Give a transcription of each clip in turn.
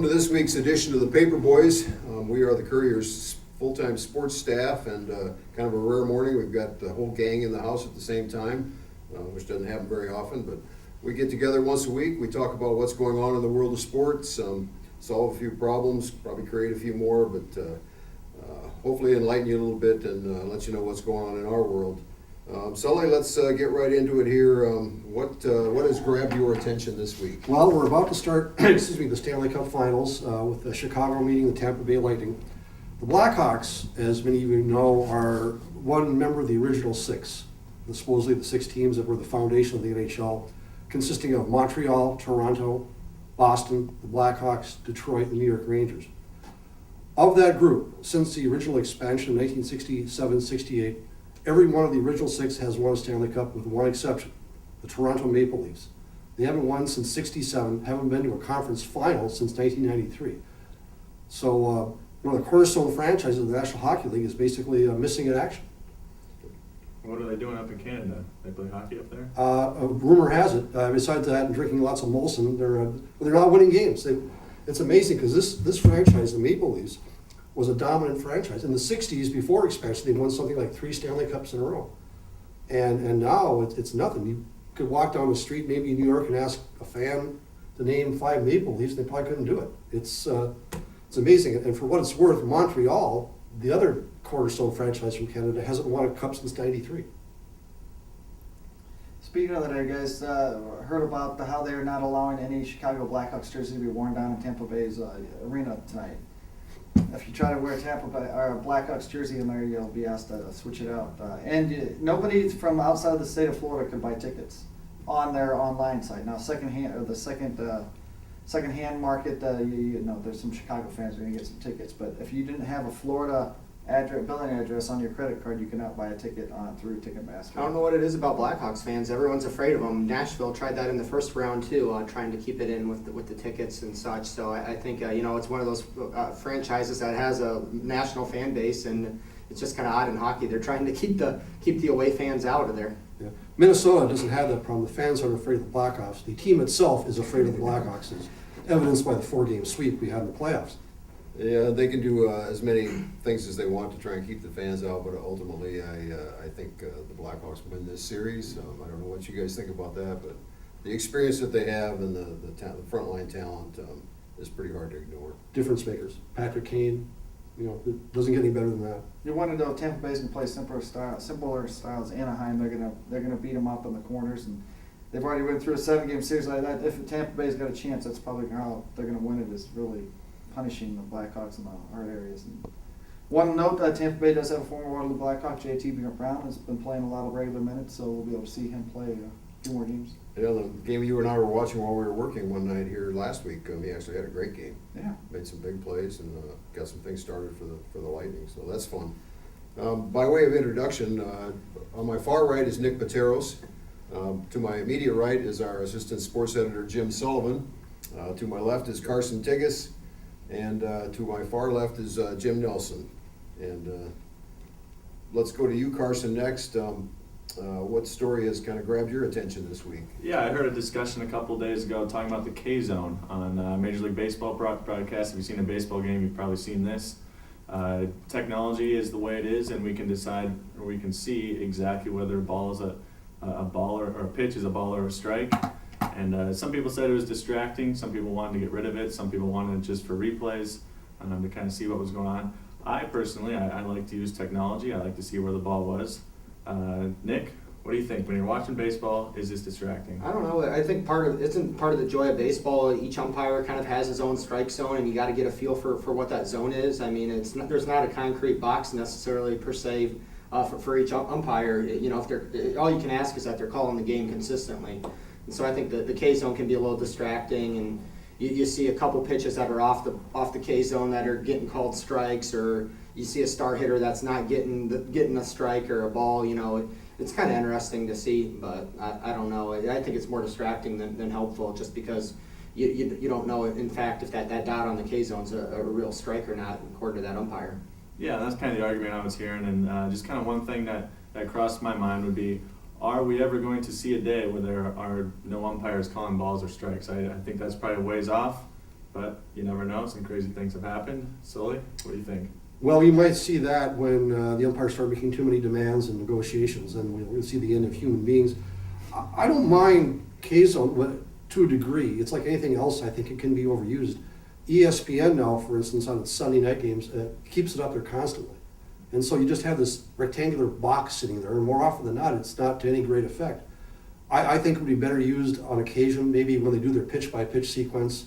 to this week's edition of the Paperboyz. We are the Courier's full-time sports staff, and kind of a rare morning. We've got the whole gang in the house at the same time, which doesn't happen very often, but we get together once a week. We talk about what's going on in the world of sports, solve a few problems, probably create a few more, but hopefully enlighten you a little bit and let you know what's going on in our world. Sully, let's get right into it here. What has grabbed your attention this week? Well, we're about to start the Stanley Cup Finals with the Chicago meeting the Tampa Bay Lightning. The Blackhawks, as many of you know, are one member of the original six, supposedly the six teams that were the foundation of the NHL, consisting of Montreal, Toronto, Boston, the Blackhawks, Detroit, and the New York Rangers. Of that group, since the original expansion in 1967-68, every one of the original six has won a Stanley Cup with one exception, the Toronto Maple Leafs. They haven't won since '67, haven't been to a conference final since 1993. So one of the cornerstone franchises of the National Hockey League is basically missing in action. What are they doing up in Canada? They play hockey up there? Rumor has it, besides that and drinking lots of Molson, they're not winning games. It's amazing because this franchise, the Maple Leafs, was a dominant franchise. In the 60s, before expansion, they won something like 3 Stanley Cups in a row. And now it's nothing. You could walk down the street maybe in New York and ask a fan to name 5 Maple Leafs, and they probably couldn't do it. It's amazing. And for what it's worth, Montreal, the other cornerstone franchise from Canada, hasn't won a cup since '93. Speaking of that, guys, heard about how they're not allowing any Chicago Blackhawks jersey to be worn down in Tampa Bay's arena tonight. If you try to wear a Tampa Bay or a Blackhawks jersey in there, you'll be asked to switch it out. And nobody from outside of the state of Florida could buy tickets on their online site. Now, secondhand market, there's some Chicago fans who are going to get some tickets. But if you didn't have a Florida billing address on your credit card, you cannot buy a ticket through Ticketmaster. I don't know what it is about Blackhawks fans. Everyone's afraid of them. Nashville tried that in the first round too, trying to keep it in with the tickets and such. So I think it's one of those franchises that has a national fan base, and it's just kind of odd in hockey. They're trying to keep the away fans out of there. Yeah. Minnesota doesn't have that problem. The fans aren't afraid of the Blackhawks. The team itself is afraid of the Blackhawks, as evidenced by the 4-game sweep we had in the playoffs. Yeah, they can do as many things as they want to try and keep the fans out, but ultimately I think the Blackhawks win this series. I don't know what you guys think about that, but the experience that they have and the frontline talent is pretty hard to ignore. Difference makers. Patrick Kane, it doesn't get any better than that. You want to know if Tampa Bay's going to play simpler styles. Anaheim, they're gonna beat them up in the corners, and they've already went through a 7-game series like that. If Tampa Bay's got a chance, that's probably how they're going to win it. Is really punishing the Blackhawks in the hard areas. And one note, Tampa Bay does have a former Waterloo Blackhawk, J.T. Brown, has been playing a lot of regular minutes, so we'll be able to see him play a few more games. Yeah, the game you and I were watching while we were working one night here last week, he actually had a great game. Yeah. Made some big plays and got some things started for the Lightning, so that's fun. By way of introduction, on my far right is Nick Pateros. To my immediate right is our assistant sports editor, Jim Sullivan. To my left is Carson Tigas. And to my far left is Jim Nelson. And let's go to you, Carson, next. What story has kind of grabbed your attention this week? Yeah, I heard a discussion a couple days ago talking about the K-Zone on Major League Baseball broadcast. If you've seen a baseball game, you've probably seen this. Technology is the way it is, and we can decide, or we can see exactly whether a ball is a ball or a pitch is a ball or a strike. And some people said it was distracting. Some people wanted to get rid of it. Some people wanted it just for replays to kind of see what was going on. I personally, I like to use technology. I like to see where the ball was. Nick, what do you think? When you're watching baseball, is this distracting? I don't know. I think isn't part of the joy of baseball. Each umpire kind of has his own strike zone, and you got to get a feel for what that zone is. I mean, there's not a concrete box necessarily per se for each umpire. If they're all you can ask is that they're calling the game consistently. And so I think the K-zone can be a little distracting, and you see a couple pitches that are off the K-zone that are getting called strikes, or you see a star hitter that's not getting a strike or a ball. It's kind of interesting to see, but I don't know. I think it's more distracting than helpful, just because you don't know, in fact, if that dot on the K-zone's a real strike or not, according to that umpire. Yeah, that's kind of the argument I was hearing, and just kind of one thing that crossed my mind would be, are we ever going to see a day where there are no umpires calling balls or strikes? I think that's probably a ways off. but you never know. Some crazy things have happened. Sully, what do you think? Well, you might see that when the umpires start making too many demands and negotiations, and we'll see the end of human beings. I don't mind K-zone to a degree. It's like anything else. I think it can be overused. ESPN now, for instance, on its Sunday night games, keeps it up there constantly. And so you just have this rectangular box sitting there, and more often than not, it's not to any great effect. I think it would be better used on occasion, maybe when they do their pitch-by-pitch sequence.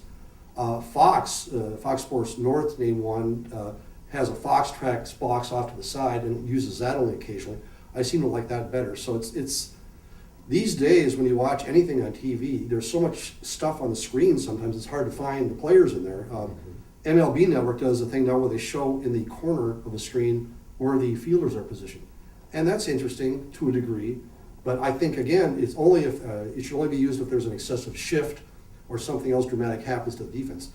Fox Sports North, name one, has a Fox Tracks box off to the side and uses that only occasionally. I seem to like that better. So it's these days when you watch anything on TV, there's so much stuff on the screen sometimes it's hard to find the players in there. MLB Network does a thing now where they show in the corner of the screen where the fielders are positioned. And that's interesting to a degree, but I think again, it's only if it should only be used if there's an excessive shift or something else dramatic happens to the defense.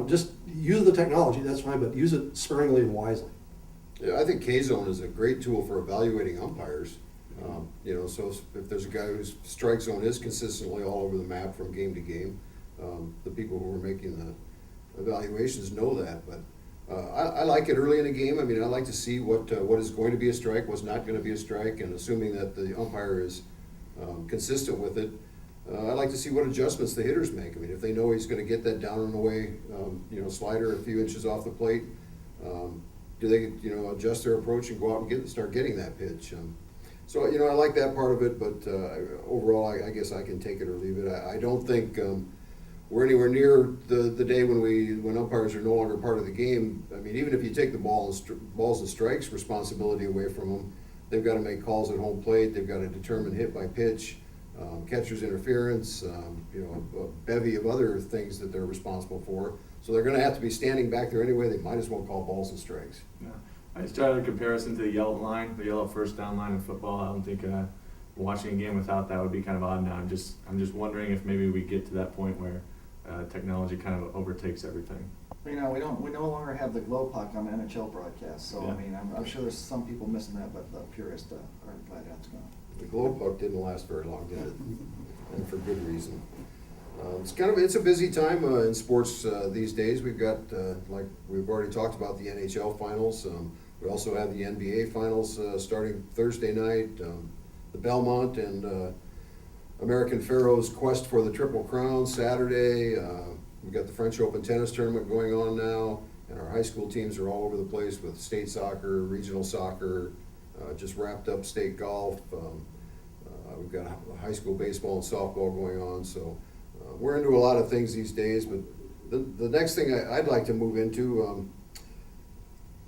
Just use the technology, that's fine, but use it sparingly and wisely. Yeah, I think K-zone is a great tool for evaluating umpires. So if there's a guy whose strike zone is consistently all over the map from game to game, the people who are making the evaluations know that. But I like it early in the game. I mean, I like to see what is going to be a strike, what's not going to be a strike, and assuming that the umpire is consistent with it. I like to see what adjustments the hitters make. I mean, if they know he's going to get that down and away, slider a few inches off the plate, do they, adjust their approach and go out and start getting that pitch? So I like that part of it, but overall, I guess I can take it or leave it. I don't think we're anywhere near the day when umpires are no longer part of the game. I mean, even if you take the balls and strikes responsibility away from them, they've got to make calls at home plate. They've got to determine hit by pitch. Catcher's interference, a bevy of other things that they're responsible for. So they're going to have to be standing back there anyway. They might as well call balls and strikes. Yeah. I just tried a comparison to the yellow first down line in football. I don't think watching a game without that would be kind of odd now. I'm just wondering if maybe we get to that point where technology kind of overtakes everything. We no longer have the glow puck on the NHL broadcast, so Yeah. I mean, I'm sure there's some people missing that, but the purists are glad that's gone. The glow puck didn't last very long, did it? And for good reason. It's a busy time in sports these days. We've got, like we've already talked about, the NHL finals. We also have the NBA finals starting Thursday night. The Belmont and American Pharaohs quest for the Triple Crown Saturday. We've got the French Open tennis tournament going on now, and our high school teams are all over the place with state soccer, regional soccer, just wrapped up state golf. We've got high school baseball and softball going on, so we're into a lot of things these days. But the next thing I'd like to move into,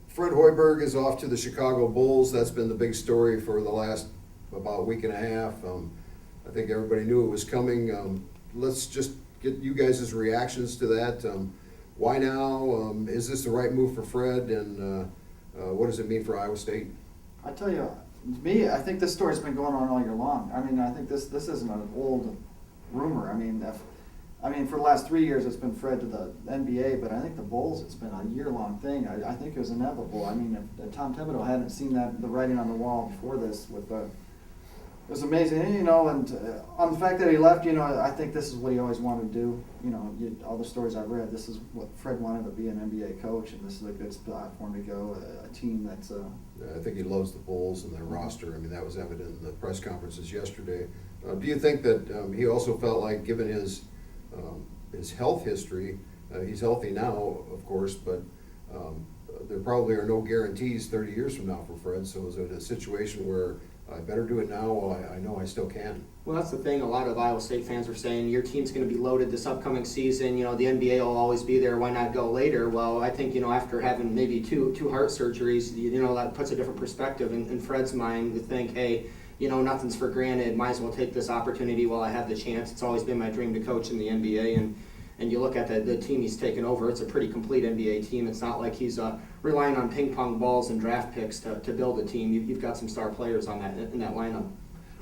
Fred Hoiberg is off to the Chicago Bulls. That's been the big story for the last about week and a half. I think everybody knew it was coming. Let's just get you guys' reactions to that. Why now? Is this the right move for Fred? And what does it mean for Iowa State? I tell you, to me, I think this story's been going on all year long. I mean, I think this isn't an old rumor. I mean, for the last 3 years it's been Fred to the NBA, but I think the Bulls, it's been a year-long thing. I think it was inevitable. I mean, if Tom Thibodeau hadn't seen the writing on the wall before this, it was amazing, and on the fact that he left, I think this is what he always wanted to do. All the stories I've read, this is what Fred wanted to be, an NBA coach, and this is a good spot for him to go, a team that's... I think he loves the Bulls and their roster. I mean, that was evident in the press conferences yesterday. Do you think that he also felt like, given his health history, he's healthy now, of course, but there probably are no guarantees 30 years from now for Fred, so is it a situation where I better do it now while I know I still can? Well, that's the thing. A lot of Iowa State fans were saying your team's going to be loaded this upcoming season. The NBA will always be there. Why not go later? Well, I think after having maybe two heart surgeries, that puts a different perspective in Fred's mind to think, hey, nothing's for granted. Might as well take this opportunity while I have the chance. It's always been my dream to coach in the NBA, and you look at the team he's taken over. It's a pretty complete NBA team. It's not like he's relying on ping pong balls and draft picks to build a team. You've got some star players in that lineup.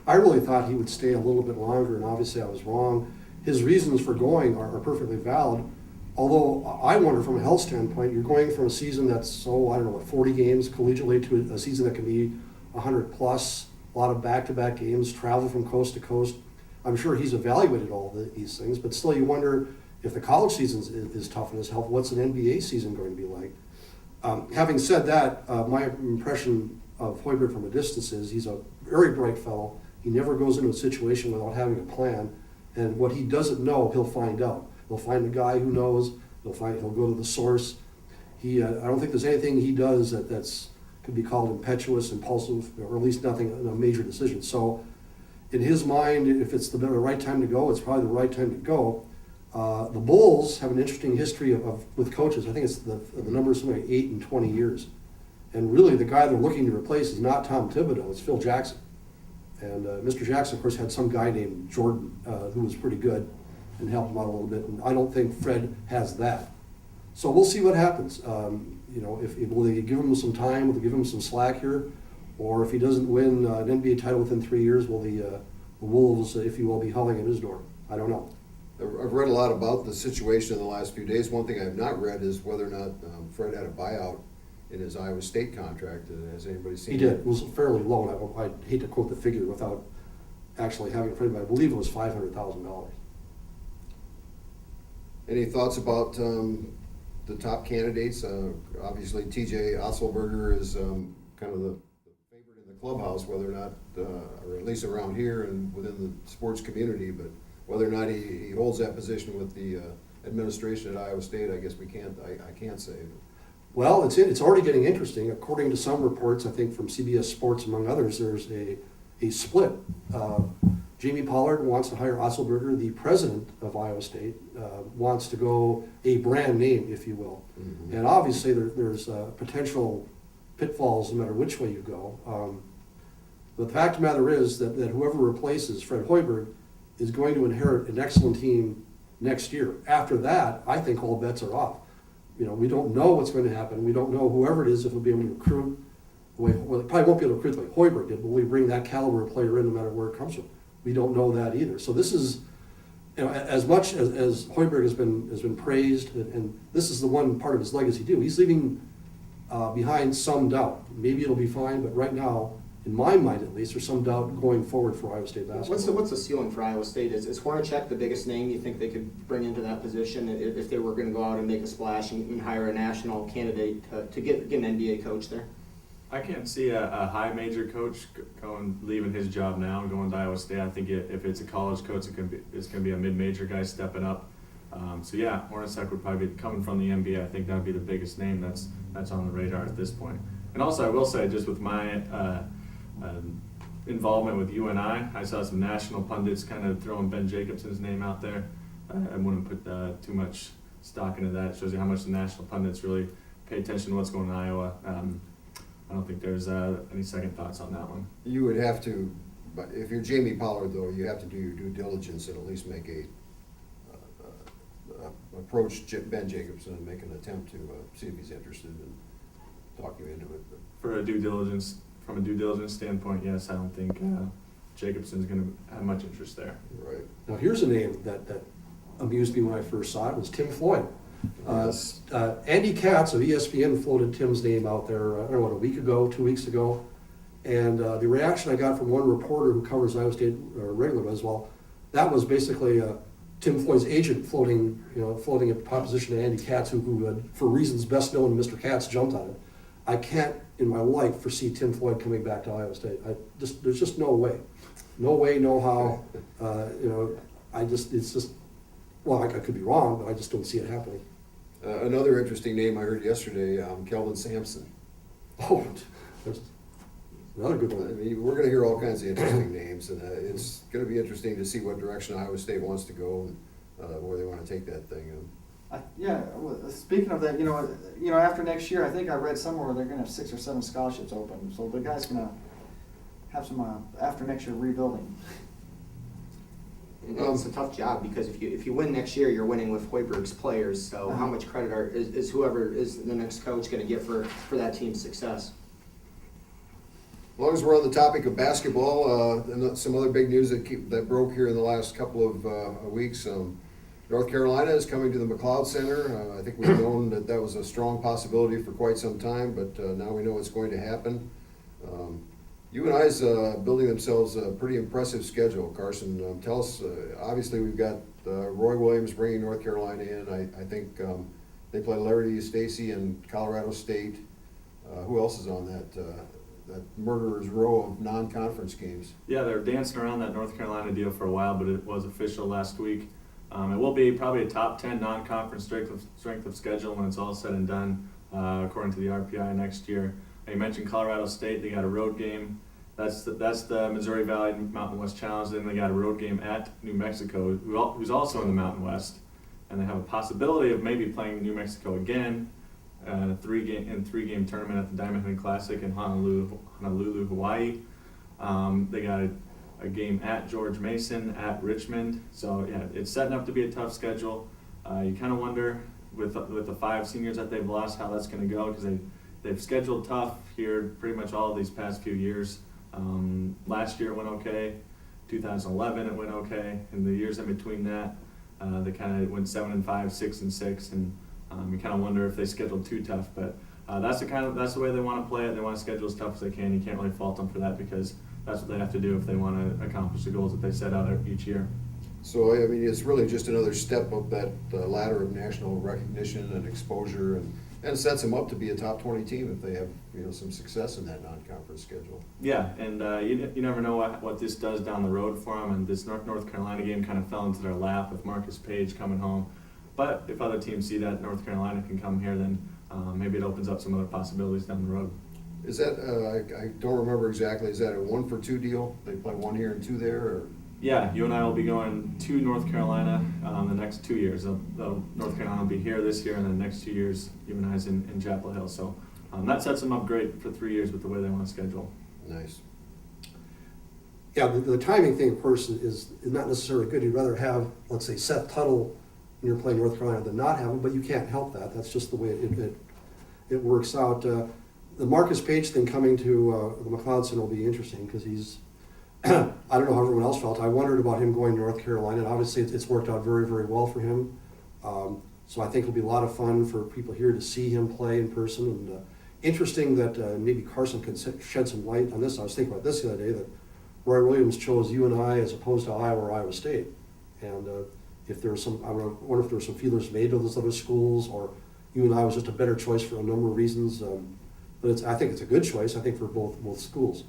I really thought he would stay a little bit longer, and obviously I was wrong. His reasons for going are perfectly valid, although I wonder from a health standpoint, you're going from a season that's, 40 games collegiately to a season that can be 100 plus, a lot of back-to-back games, travel from coast to coast. I'm sure he's evaluated all these things, but still you wonder if the college season is tough in his health, what's an NBA season going to be like? Having said that, my impression of Hoiberg from a distance is he's a very bright fellow. He never goes into a situation without having a plan, and what he doesn't know, he'll find out. He'll find a guy who knows. He'll go to the source. I don't think there's anything he does that's could be called impetuous, impulsive, or at least nothing a major decision. So, in his mind, if it's the right time to go, it's probably the right time to go. The Bulls have an interesting history with coaches. I think it's the number is something like 8 and 20 years. And really, the guy they're looking to replace is not Tom Thibodeau, it's Phil Jackson. And Mr. Jackson, of course, had some guy named Jordan who was pretty good and helped him out a little bit. And I don't think Fred has that. So we'll see what happens. Will they give him some time? Will they give him some slack here? Or if he doesn't win an NBA title within 3 years, will the Wolves, if you will, be howling at his door? I don't know. I've read a lot about the situation in the last few days. One thing I have not read is whether or not Fred had a buyout in his Iowa State contract. Has anybody seen He did. It was fairly low. I hate to quote the figure without actually having it, but I believe it was $500,000. Any thoughts about the top candidates? Obviously, T.J. Otzelberger is kind of the favorite in the clubhouse, whether or not, or at least around here and within the sports community, but whether or not he holds that position with the administration at Iowa State, I guess I can't say. Well, it's already getting interesting. According to some reports, I think from CBS Sports, among others, there's a split. Jamie Pollard wants to hire Otzelberger. The president of Iowa State wants to go a brand name, if you will. Mm-hmm. And obviously there's potential pitfalls no matter which way you go. But the fact of the matter is that whoever replaces Fred Hoiberg is going to inherit an excellent team next year. After that, I think all bets are off. We don't know what's going to happen. We don't know whoever it is if we'll be able to recruit. Well, they probably won't be able to recruit like Hoiberg did, but we bring that caliber of player in no matter where it comes from. We don't know that either. So this is, as much as Hoiberg has been praised, and this is the one part of his legacy too. He's leaving behind some doubt. Maybe it'll be fine, but right now, in my mind at least, there's some doubt going forward for Iowa State basketball. What's the ceiling for Iowa State? Is Hornacek the biggest name you think they could bring into that position if they were going to go out and make a splash and hire a national candidate to get an NBA coach there? I can't see a high major coach leaving his job now and going to Iowa State. I think if it's a college coach, it's going to be a mid-major guy stepping up. So yeah, Hornacek would probably be coming from the NBA. I think that would be the biggest name that's on the radar at this point. And also, I will say, just with my involvement with UNI, I saw some national pundits kind of throwing Ben Jacobson's name out there. I wouldn't put too much stock into that. It shows you how much the national pundits really pay attention to what's going on in Iowa. I don't think there's any second thoughts on that one. You would have to, but if you're Jamie Pollard, though, you have to do your due diligence and at least make approach Ben Jacobson and make an attempt to see if he's interested and talk you into it. But from a due diligence standpoint, yes, I don't think Jacobson's going to have much interest there. Right. Now here's a name that amused me when I first saw it, was Tim Floyd. Andy Katz of ESPN floated Tim's name out there, I don't know, a week ago, 2 weeks ago. And the reaction I got from one reporter who covers Iowa State regularly as well, that was basically Tim Floyd's agent floating a proposition to Andy Katz, who had, for reasons best known to Mr. Katz, jumped on it. I can't, in my life, foresee Tim Floyd coming back to Iowa State. There's just no way. No way, no how. I could be wrong, but I just don't see it happening. Another interesting name I heard yesterday, Kelvin Sampson. Oh, there's another good one. I mean, we're going to hear all kinds of interesting names, and it's going to be interesting to see what direction Iowa State wants to go and where they want to take that thing. Speaking of that, after next year, I think I read somewhere they're going to have 6 or 7 scholarships open. So the guy's going to have some after next year rebuilding. It's a tough job because if you win next year, you're winning with Hoiberg's players. So how much credit is whoever is the next coach going to get for that team's success? As long as we're on the topic of basketball, and some other big news that broke here in the last couple of weeks. North Carolina is coming to the McLeod Center. I think we've known that was a strong possibility for quite some time, but now we know it's going to happen. UNI's building themselves a pretty impressive schedule. Carson, tell us, obviously we've got Roy Williams bringing North Carolina in. I think they play Larry Stacey and Colorado State. Who else is on that murderer's row of non-conference games? Yeah, they're dancing around that North Carolina deal for a while, but it was official last week. It will be probably a top 10 non-conference strength of schedule when it's all said and done, according to the RPI next year. You mentioned Colorado State; they got a road game. That's the Missouri Valley Mountain West Challenge. Then they got a road game at New Mexico, who's also in the Mountain West, and they have a possibility of maybe playing New Mexico again in a three-game tournament at the Diamond Head Classic in Honolulu, Hawaii. They got a game at George Mason, at Richmond. So yeah, it's setting up to be a tough schedule. You kind of wonder with the 5 seniors that they've lost how that's going to go, because they've scheduled tough here pretty much all of these past few years. Last year it went okay. 2011 it went okay. And the years in between that, they kind of went 7-5, 6-6, and you kind of wonder if they scheduled too tough. But that's the way they want to play it. They want to schedule as tough as they can. You can't really fault them for that, because that's what they have to do if they want to accomplish the goals that they set out each year. So, I mean, it's really just another step up that ladder of national recognition and exposure, and sets them up to be a top 20 team if they have, some success in that non-conference schedule. Yeah, and you never know what this does down the road for them. And this North Carolina game kind of fell into their lap with Marcus Page coming home. But if other teams see that North Carolina can come here, then maybe it opens up some other possibilities down the road. Is that, I don't remember exactly, is that a 1-for-2 deal? They play 1 here and 2 there, or? Yeah, you and I will be going to North Carolina the next 2 years. North Carolina will be here this year, and then the next 2 years, you and I's in Chapel Hill. So that sets them up great for 3 years with the way they want to schedule. Nice. Yeah, the timing thing, of course, is not necessarily good. You'd rather have, let's say, Seth Tuttle when you're playing North Carolina than not have him, but you can't help that. That's just the way it works out. The Marcus Page thing coming to the McLeod Center will be interesting, because he's, I don't know how everyone else felt. I wondered about him going to North Carolina, and obviously it's worked out very, very well for him. So I think it'll be a lot of fun for people here to see him play in person. And interesting that maybe Carson can shed some light on this. I was thinking about this the other day, that Roy Williams chose UNI as opposed to Iowa or Iowa State. And if there was I wonder if there were some feelers made to those other schools, or UNI was just a better choice for a number of reasons. But I think it's a good choice, I think, for both schools.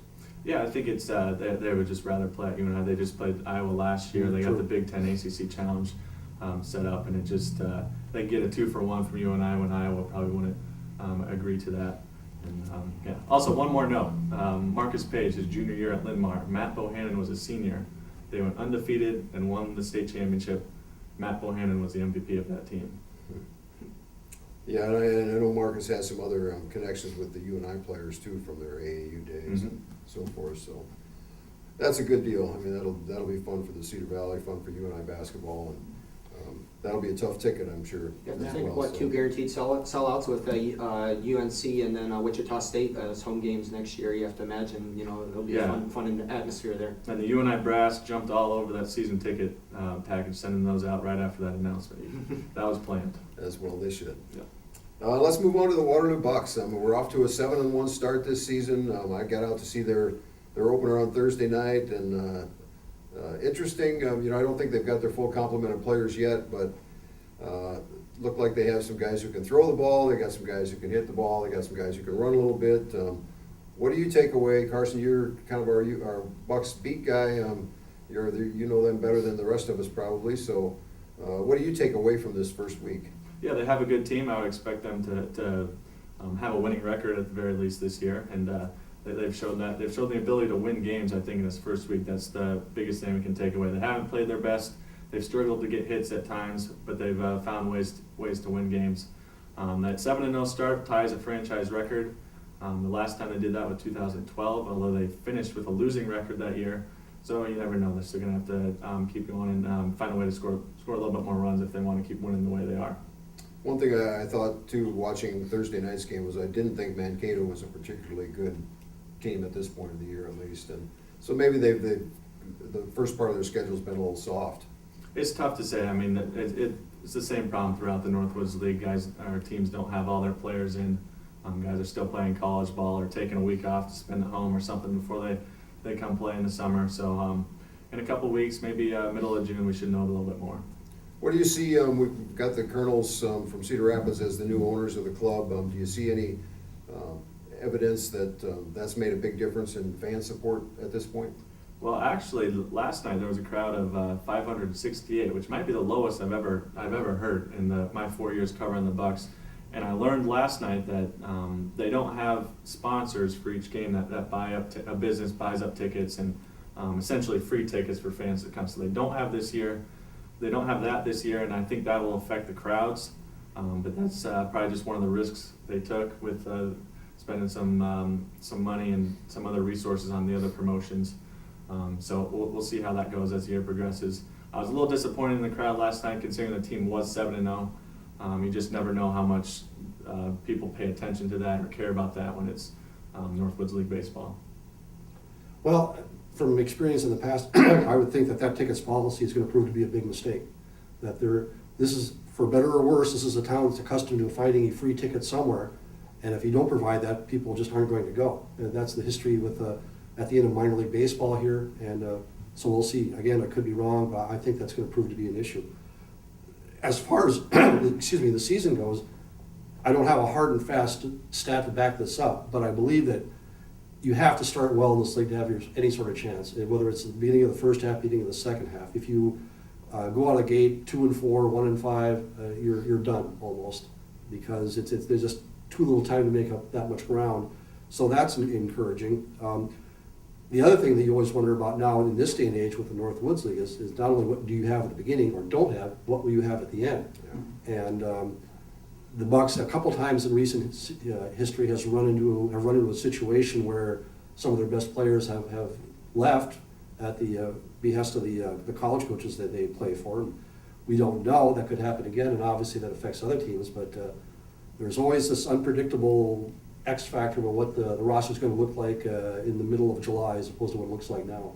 Yeah, I think it's they would just rather play at UNI. They just played Iowa last year. They got the Big Ten ACC Challenge set up, and it just they get a 2-for-1 from UNI when Iowa probably wouldn't agree to that. And yeah. Also, one more note: Marcus Page, his junior year at Linn-Mar, Matt Bohannon was a senior. They went undefeated and won the state championship. Matt Bohannon was the MVP of that team. Yeah, and I know Marcus has some other connections with the UNI players too from their AAU days and so forth. So that's a good deal. I mean, that'll be fun for the Cedar Valley, fun for UNI basketball, and that'll be a tough ticket, I'm sure. Yeah, I think 2 guaranteed sellouts with UNC and then Wichita State as home games next year. You have to imagine, it'll be a fun atmosphere there. And the UNI brass jumped all over that season ticket package, sending those out right after that announcement. That was planned. As well they should. Yeah. Let's move on to the Waterloo Bucks. We're off to a 7-1 start this season. I got out to see their opener on Thursday night, and interesting. I don't think they've got their full complement of players yet, but look like they have some guys who can throw the ball. They got some guys who can hit the ball. They got some guys who can run a little bit. What do you take away, Carson? You're kind of our Bucks beat guy. You know them better than the rest of us probably. So, what do you take away from this first week? Yeah, they have a good team. I would expect them to have a winning record at the very least this year, and they've shown that. They've shown the ability to win games, I think, in this first week. That's the biggest thing we can take away. They haven't played their best. They've struggled to get hits at times, but they've found ways to win games. That 7-0 start ties a franchise record. The last time they did that was 2012, although they finished with a losing record that year. So you never know. They're still going to have to keep going and find a way to score a little bit more runs if they want to keep winning the way they are. One thing I thought, too, watching Thursday night's game was I didn't think Mankato was a particularly good team at this point of the year, at least. And so maybe the first part of their schedule's been a little soft. It's tough to say. I mean, it's the same problem throughout the Northwoods League. Our teams don't have all their players in Guys are still playing college ball or taking a week off to spend at home or something before they come play in the summer. So in a couple weeks, maybe middle of June, we should know a little bit more. What do you see, we've got the Colonels from Cedar Rapids as the new owners of the club. Do you see any evidence that that's made a big difference in fan support at this point? Well, actually, last night there was a crowd of 568, which might be the lowest I've ever heard in my 4 years covering the Bucks. And I learned last night that they don't have sponsors for each game that buy up a business buys up tickets and essentially free tickets for fans that come. So they don't have this year. They don't have that this year, and I think that will affect the crowds. But that's probably just one of the risks they took with spending some money and some other resources on the other promotions. So we'll see how that goes as the year progresses. I was a little disappointed in the crowd last night, considering the team was 7-0. You just never know how much people pay attention to that or care about that when it's Northwoods League baseball. Well, from experience in the past, I would think that tickets policy is going to prove to be a big mistake. That this is, for better or worse, this is a town that's accustomed to finding a free ticket somewhere, and if you don't provide that, people just aren't going to go. And that's the history with at the end of minor league baseball here, and so we'll see. Again, I could be wrong, but I think that's going to prove to be an issue. As far as the season goes, I don't have a hard and fast stat to back this up, but I believe that you have to start well in this league to have any sort of chance, whether it's the beginning of the first half, beginning of the second half. If you go out of the gate 2-4, 1-5, you're done almost, because there's just too little time to make up that much ground. So that's encouraging. The other thing that you always wonder about now in this day and age with the Northwoods League is not only what do you have at the beginning or don't have, what will you have at the end? Yeah. And the Bucks a couple times in recent history have run into a situation where some of their best players have left at the behest of the college coaches that they play for. And we don't know, that could happen again, and obviously that affects other teams, but there's always this unpredictable X factor about what the roster is going to look like in the middle of July as opposed to what it looks like now.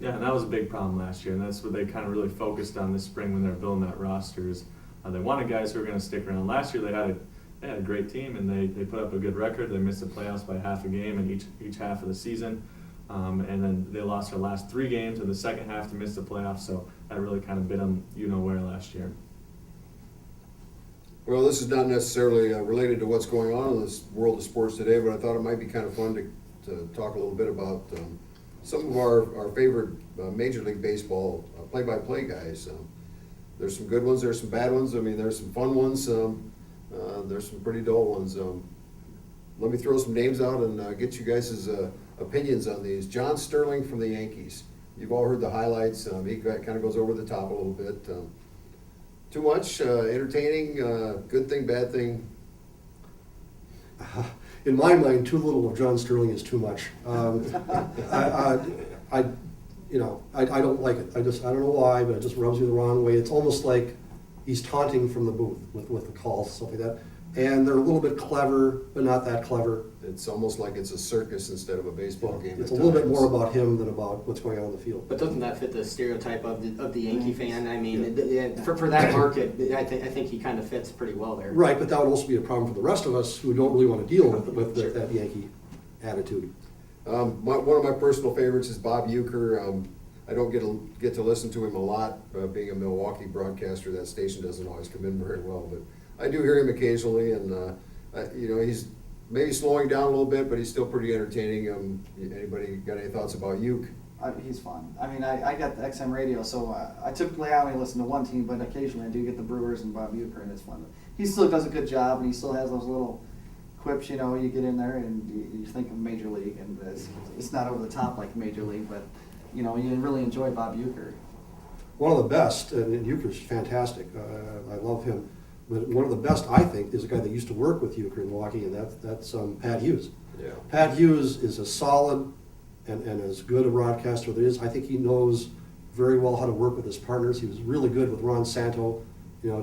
Yeah, and that was a big problem last year, and that's what they kind of really focused on this spring when they were building that roster. Is they wanted guys who were going to stick around. Last year they had a great team, and they put up a good record. They missed the playoffs by half a game in each half of the season, and then they lost their last 3 games in the second half to miss the playoffs. So that really kind of bit them where last year. Well, this is not necessarily related to what's going on in this world of sports today, but I thought it might be kind of fun to talk a little bit about some of our favorite Major League Baseball play-by-play guys. There's some good ones, there's some bad ones. I mean, there's some fun ones, there's some pretty dull ones. Let me throw some names out and get you guys' opinions on these. John Sterling from the Yankees. You've all heard the highlights. He kind of goes over the top a little bit. Too much, entertaining, good thing, bad thing? In my mind, too little of John Sterling is too much. I don't like it. I don't know why, but it just rubs me the wrong way. It's almost like he's taunting from the booth with the calls, stuff like that. And they're a little bit clever, but not that clever. It's almost like it's a circus instead of a baseball game. It's a little bit more about him than about what's going on in the field. But doesn't that fit the stereotype of the Yankee fan? I mean, for that market, I think he kind of fits pretty well there. Right, but that would also be a problem for the rest of us who don't really want to deal with that Yankee attitude. One of my personal favorites is Bob Uecker. I don't get to listen to him a lot. Being a Milwaukee broadcaster, that station doesn't always come in very well, but I do hear him occasionally, and he's maybe slowing down a little bit, but he's still pretty entertaining. Anybody got any thoughts about Ueck? He's fun. I mean, I got the XM radio, so I typically only listen to one team, but occasionally I do get the Brewers and Bob Uecker, and it's fun. He still does a good job, and he still has those little quips, you get in there and you think of Major League, and it's not over the top like Major League, but you really enjoy Bob Uecker. One of the best, and Uecker's fantastic. I love him. But one of the best, I think, is a guy that used to work with Uecker in Milwaukee, and that's Pat Hughes. Yeah. Pat Hughes is a solid and as good a broadcaster there is. I think he knows very well how to work with his partners. He was really good with Ron Santo,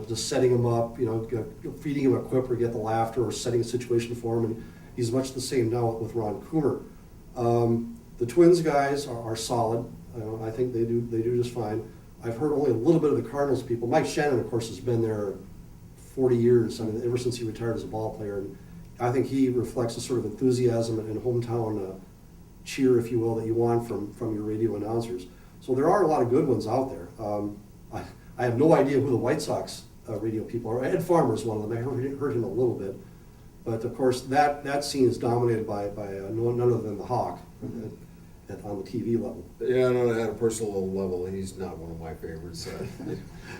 just setting him up, feeding him a quip or get the laughter or setting a situation for him. And he's much the same now with Ron Coomer. The Twins guys are solid. I think they do just fine. I've heard only a little bit of the Cardinals people. Mike Shannon, of course, has been there 40 years. I mean, ever since he retired as a ball player, and I think he reflects the sort of enthusiasm and hometown cheer, if you will, that you want from your radio announcers. So there are a lot of good ones out there. I have no idea who the White Sox radio people are. Ed Farmer's one of them. I heard him a little bit. But of course, that scene is dominated by none other than the Hawk on the TV level. Yeah, no, at a personal level, he's not one of my favorites.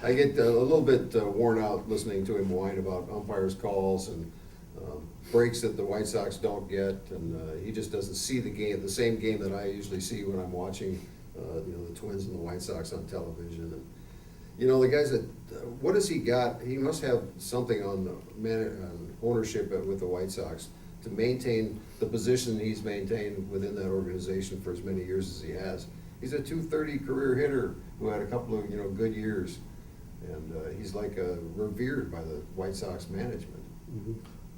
I get a little bit worn out listening to him whine about umpires' calls and breaks that the White Sox don't get, and he just doesn't see the same game that I usually see when I'm watching, the Twins and the White Sox on television. And the guys that, what has he got? He must have something on ownership with the White Sox to maintain the position he's maintained within that organization for as many years as he has. He's a .230 career hitter who had a couple of good years, and he's like revered by the White Sox management. Mm-hmm.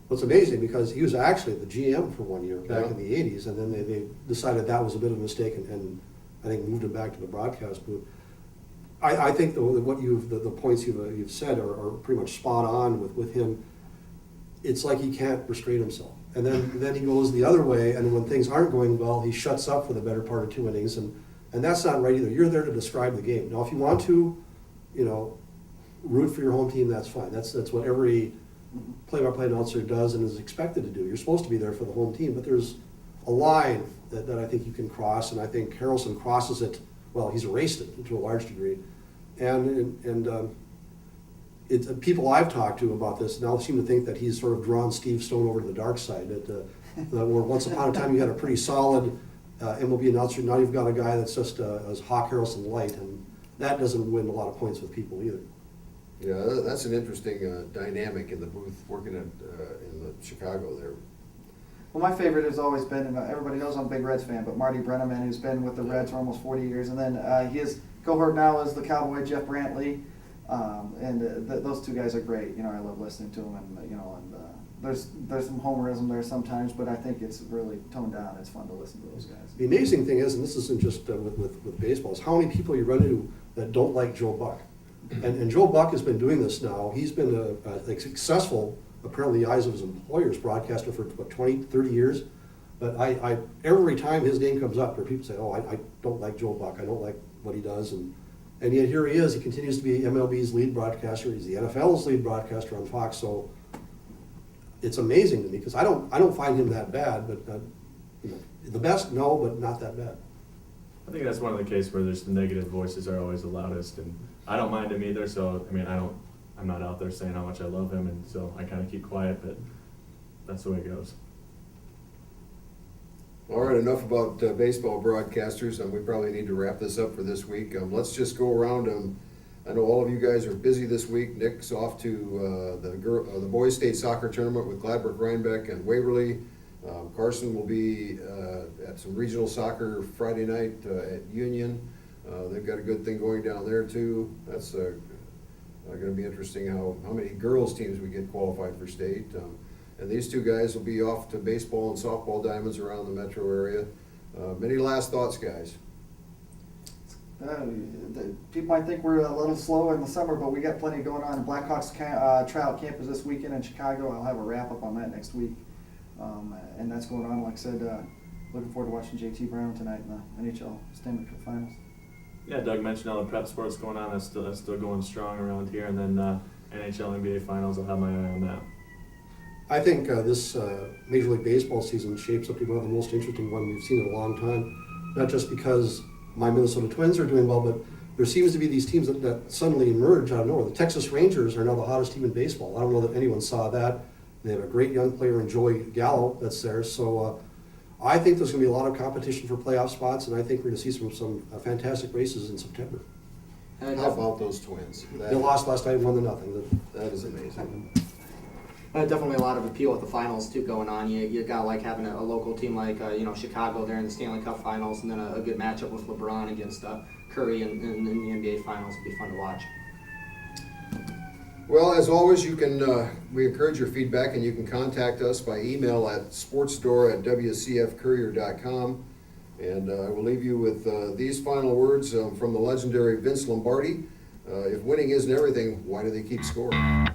Well, it's amazing because he was actually the GM for 1 year back in the 80s, and then they decided that was a bit of a mistake, and I think moved him back to the broadcast booth. I think the points you've said are pretty much spot on with him. It's like he can't restrain himself, and then he goes the other way, and when things aren't going well, he shuts up for the better part of 2 innings, and that's not right either. You're there to describe the game. Now, if you want to, root for your home team, that's fine. That's what every play-by-play announcer does and is expected to do. You're supposed to be there for the home team, but there's a line that I think you can cross, and I think Harrelson crosses it. Well, he's erased it to a large degree, and people I've talked to about this now seem to think that he's sort of drawn Steve Stone over to the dark side. Where once upon a time you had a pretty solid MLB announcer, now you've got a guy that's just as Hawk Harrelson light, and that doesn't win a lot of points with people either. Yeah, that's an interesting dynamic in the booth working in Chicago there. Well, my favorite has always been, and everybody knows I'm a big Reds fan, but Marty Brennaman, who's been with the Reds for almost 40 years, and then his cohort now is the Cowboy Jeff Brantley, those two guys are great. I love listening to them, and there's some homerism there sometimes, but I think it's really toned down. It's fun to listen to those guys. The amazing thing is, and this isn't just with baseball, is how many people you run into that don't like Joe Buck. And Joe Buck has been doing this now. He's been a successful, apparently the eyes of his employers, broadcaster for 20, 30 years. But I every time his name comes up, where people say, oh, I don't like Joe Buck, I don't like what he does. And yet here he is. He continues to be MLB's lead broadcaster. He's the NFL's lead broadcaster on Fox. So it's amazing to me because I don't find him that bad. But the best, no, but not that bad. I think that's one of the cases where there's the negative voices are always the loudest, and I don't mind him either. So I'm not out there saying how much I love him, and so I kind of keep quiet. But that's the way it goes. All right, enough about baseball broadcasters, and we probably need to wrap this up for this week. Let's just go around. I know all of you guys are busy this week. Nick's off to the boys' state soccer tournament with Gladbrook, Rhinebeck, and Waverly. Carson will be at some regional soccer Friday night at Union. They've got a good thing going down there too. That's going to be interesting how many girls teams we get qualified for state. And these two guys will be off to baseball and softball diamonds around the metro area. Many last thoughts, guys? People might think we're a little slow in the summer, but we got plenty going on. Blackhawks tryout camp is this weekend in Chicago. I'll have a wrap-up on that next week. And that's going on, like I said, looking forward to watching JT Brown tonight in the NHL Stanley Cup Finals. Yeah, Doug mentioned all the prep sports going on. That's still going strong around here. And then NHL, NBA Finals, I'll have my eye on that. I think this Major League Baseball season shapes up to be one of the most interesting ones we've seen in a long time. Not just because my Minnesota Twins are doing well, but there seems to be these teams that suddenly emerge out of nowhere. The Texas Rangers are now the hottest team in baseball. I don't know that anyone saw that. They have a great young player in Joey Gallo that's there. So I think there's going to be a lot of competition for playoff spots, and I think we're going to see some fantastic races in September. How about those Twins? They lost last night 1-0. That is amazing. Definitely a lot of appeal with the finals too going on. You got like having a local team like Chicago there in the Stanley Cup Finals, and then a good matchup with LeBron against Curry in the NBA Finals would be fun to watch. Well, as always, you can we encourage your feedback, and you can contact us by email at sportsstore@wcfcourier.com. And I will leave you with these final words from the legendary Vince Lombardi. If winning isn't everything, why do they keep scoring?